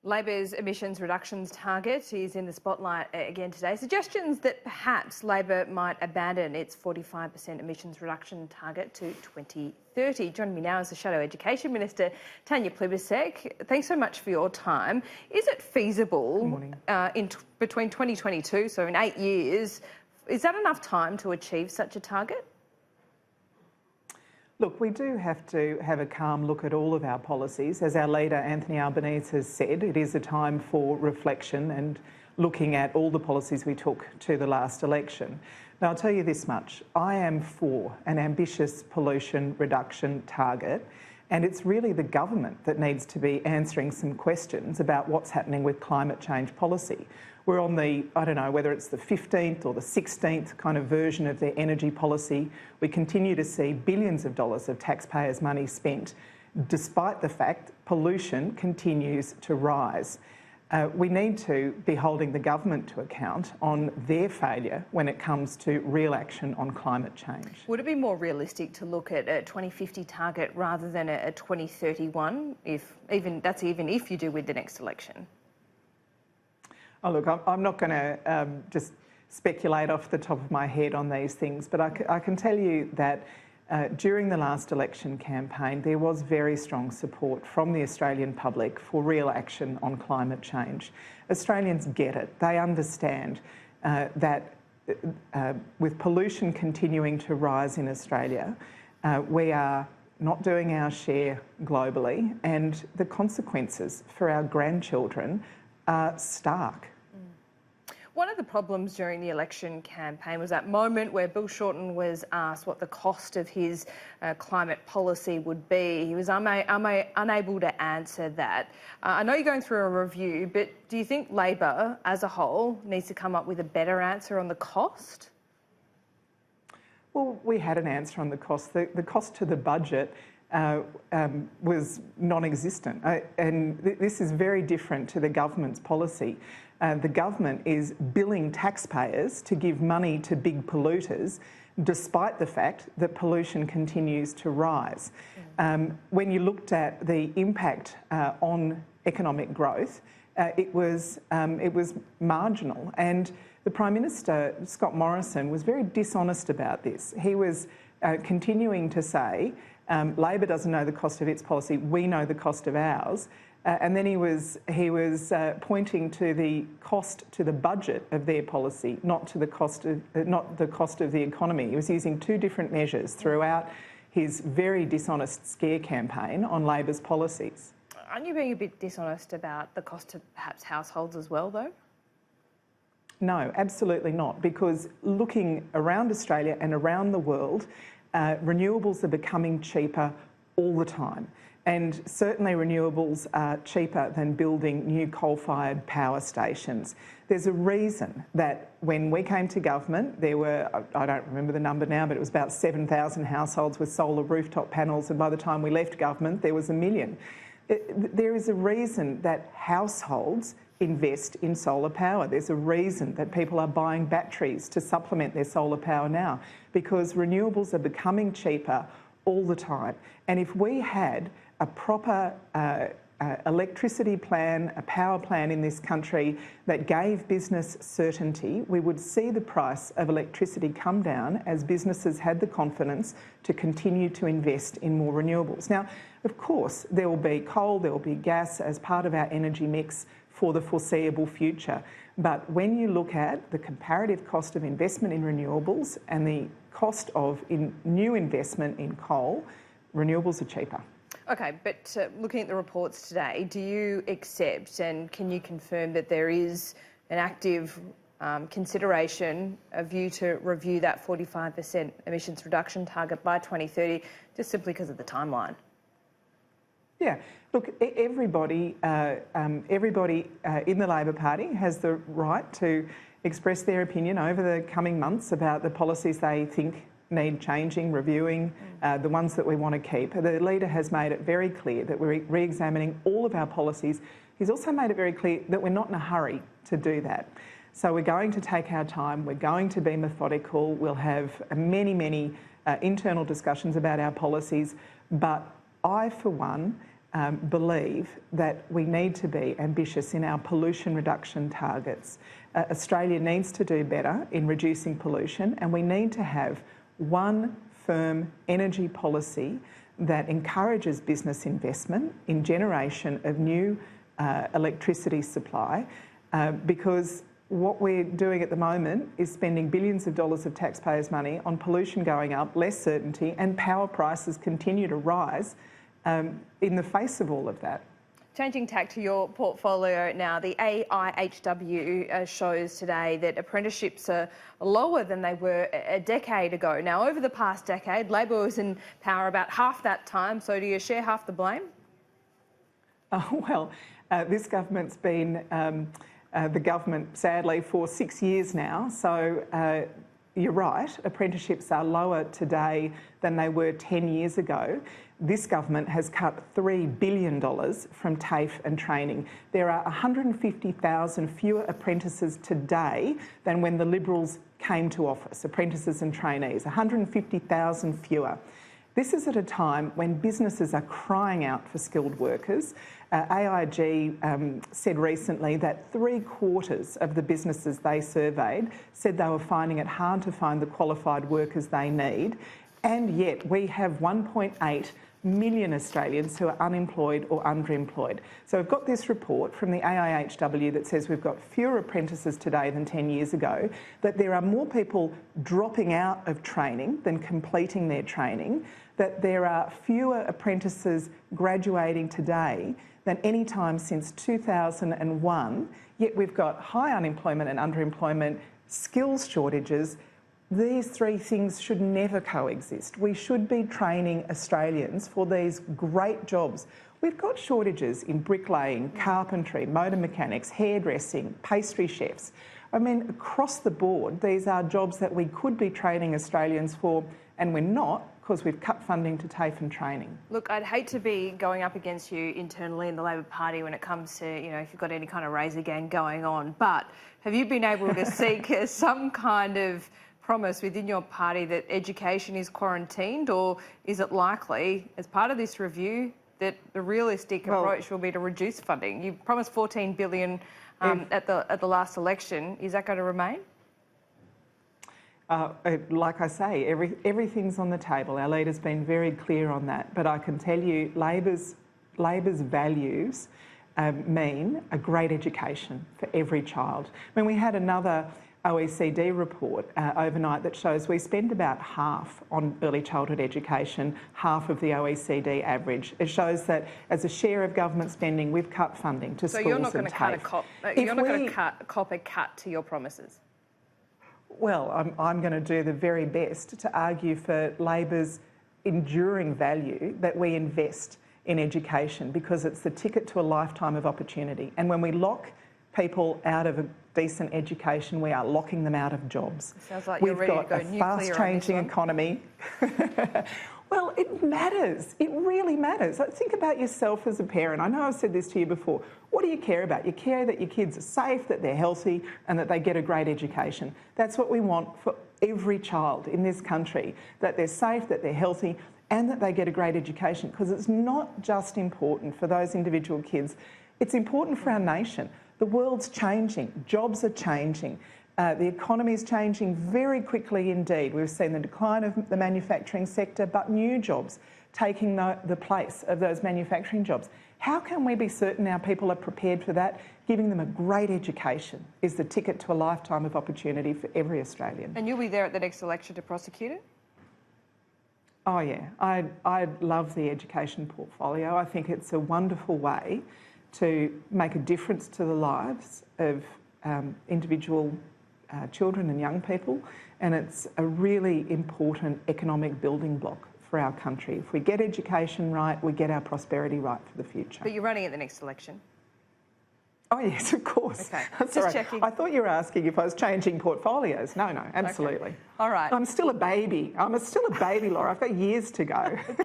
Labor's emissions reductions target is in the spotlight again today. Suggestions that perhaps Labor might abandon its 45% emissions reduction target to 2030. Joining me now is the Shadow Education Minister Tanya Plibersek. Thanks so much for your time. Is it feasible between 2022, so in 8 years, is that enough time to achieve such a target? Look, we do have to have a calm look at all of our policies. As our leader, Anthony Albanese, has said, it is a time for reflection and looking at all the policies we took to the last election. Now, I'll tell you this much. I am for an ambitious pollution reduction target, and it's really the government that needs to be answering some questions about what's happening with climate change policy. We're on the, I don't know whether it's the 15th or the 16th kind of version of their energy policy. We continue to see billions of dollars of taxpayers' money spent, despite the fact pollution continues to rise. We need to be holding the government to account on their failure when it comes to real action on climate change. Would it be more realistic to look at a 2050 target rather than a 2031, even if you do win the next election? Oh, look, I'm not going to just speculate off the top of my head on these things, but I can tell you that during the last election campaign, there was very strong support from the Australian public for real action on climate change. Australians get it. They understand that with pollution continuing to rise in Australia, we are not doing our share globally, and the consequences for our grandchildren are stark. One of the problems during the election campaign was that moment where Bill Shorten was asked what the cost of his climate policy would be. He was unable to answer that. I know you're going through a review, but do you think Labor as a whole needs to come up with a better answer on the cost? Well, we had an answer on the cost. The cost to the budget was non-existent, and this is very different to the government's policy. The government is billing taxpayers to give money to big polluters, despite the fact that pollution continues to rise. When you looked at the impact on economic growth, it was marginal, and the Prime Minister, Scott Morrison, was very dishonest about this. He was continuing to say, Labor doesn't know the cost of its policy, we know the cost of ours. And then he was pointing to the cost to the budget of their policy, not the cost of the economy. He was using two different measures throughout his very dishonest scare campaign on Labor's policies. Aren't you being a bit dishonest about the cost to perhaps households as well, though? No, absolutely not, because looking around Australia and around the world, renewables are becoming cheaper all the time. And certainly renewables are cheaper than building new coal-fired power stations. There's a reason that when we came to government, there were, I don't remember the number now, but it was about 7,000 households with solar rooftop panels, and by the time we left government, there was 1 million. There is a reason that households invest in solar power. There's a reason that people are buying batteries to supplement their solar power now, because renewables are becoming cheaper all the time. And if we had a proper electricity plan, a power plan in this country that gave business certainty, we would see the price of electricity come down as businesses had the confidence to continue to invest in more renewables. Now, of course, there will be coal, there will be gas as part of our energy mix for the foreseeable future. But when you look at the comparative cost of investment in renewables and the cost of new investment in coal, renewables are cheaper. Okay, but looking at the reports today, do you accept and can you confirm that there is an active consideration, a view to review that 45% emissions reduction target by 2030, just simply because of the timeline? Yeah, look, everybody in the Labor Party has the right to express their opinion over the coming months about the policies they think need changing, reviewing, the ones that we want to keep. The leader has made it very clear that we're re-examining all of our policies. He's also made it very clear that we're not in a hurry to do that. So we're going to take our time, we're going to be methodical, we'll have many internal discussions about our policies, but I, for one, believe that we need to be ambitious in our pollution reduction targets. Australia needs to do better in reducing pollution, and we need to have one firm energy policy that encourages business investment in generation of new electricity supply, because what we're doing at the moment is spending billions of dollars of taxpayers' money on pollution going up, less certainty, and power prices continue to rise in the face of all of that. Changing tack to your portfolio now, the AIHW shows today that apprenticeships are lower than they were a decade ago. Now, over the past decade, Labor was in power about half that time, so do you share half the blame? Well, this government's been the government, sadly, for 6 years now, so you're right, apprenticeships are lower today than they were 10 years ago. This government has cut $3 billion from TAFE and training. There are 150,000 fewer apprentices today than when the Liberals came to office, apprentices and trainees, 150,000 fewer. This is at a time when businesses are crying out for skilled workers. AIG said recently that 3/4 of the businesses they surveyed said they were finding it hard to find the qualified workers they need, and yet we have 1.8 million Australians who are unemployed or underemployed. So we've got this report from the AIHW that says we've got fewer apprentices today than 10 years ago, that there are more people dropping out of training than completing their training, that there are fewer apprentices graduating today than any time since 2001, yet we've got high unemployment and underemployment, skills shortages. These three things should never coexist. We should be training Australians for these great jobs. We've got shortages in bricklaying, carpentry, motor mechanics, hairdressing, pastry chefs. I mean, across the board, these are jobs that we could be training Australians for, and we're not, because we've cut funding to TAFE and training. Look, I'd hate to be going up against you internally in the Labor Party when it comes to, you know, if you've got any kind of razor gang going on, but have you been able to seek some kind of promise within your party that education is quarantined, or is it likely, as part of this review, that the realistic approach will be to reduce funding? You promised $14 billion at the last election. Is that going to remain? Like I say, everything's on the table. Our leader's been very clear on that. But I can tell you, Labor's values mean a great education for every child. I mean, we had another OECD report overnight that shows we spend about half on early childhood education, half of the OECD average. It shows that as a share of government spending, we've cut funding to schools and TAFE. So you're not going to cop a cut to your promises? Well, I'm going to do the very best to argue for Labor's enduring value that we invest in education, because it's the ticket to a lifetime of opportunity. And when we lock people out of a decent education, we are locking them out of jobs. Sounds like you're ready to go nuclear. We've got a fast-changing economy. Well, it matters. It really matters. Think about yourself as a parent. I know I've said this to you before. What do you care about? You care that your kids are safe, that they're healthy, and that they get a great education. That's what we want for every child in this country, that they're safe, that they're healthy, and that they get a great education, because it's not just important for those individual kids. It's important for our nation. The world's changing. Jobs are changing. The economy is changing very quickly indeed. We've seen the decline of the manufacturing sector, but new jobs taking the place of those manufacturing jobs. How can we be certain our people are prepared for that? Giving them a great education is the ticket to a lifetime of opportunity for every Australian. And you'll be there at the next election to prosecute it? Oh yeah, I love the education portfolio. I think it's a wonderful way to make a difference to the lives of individual children and young people, and it's a really important economic building block for our country. If we get education right, we get our prosperity right for the future. But you're running at the next election? Oh yes, of course. Okay, just checking. I thought you were asking if I was changing portfolios. No, absolutely. Okay. All right. I'm still a baby. I'm still a baby, Laura. I've got years to go.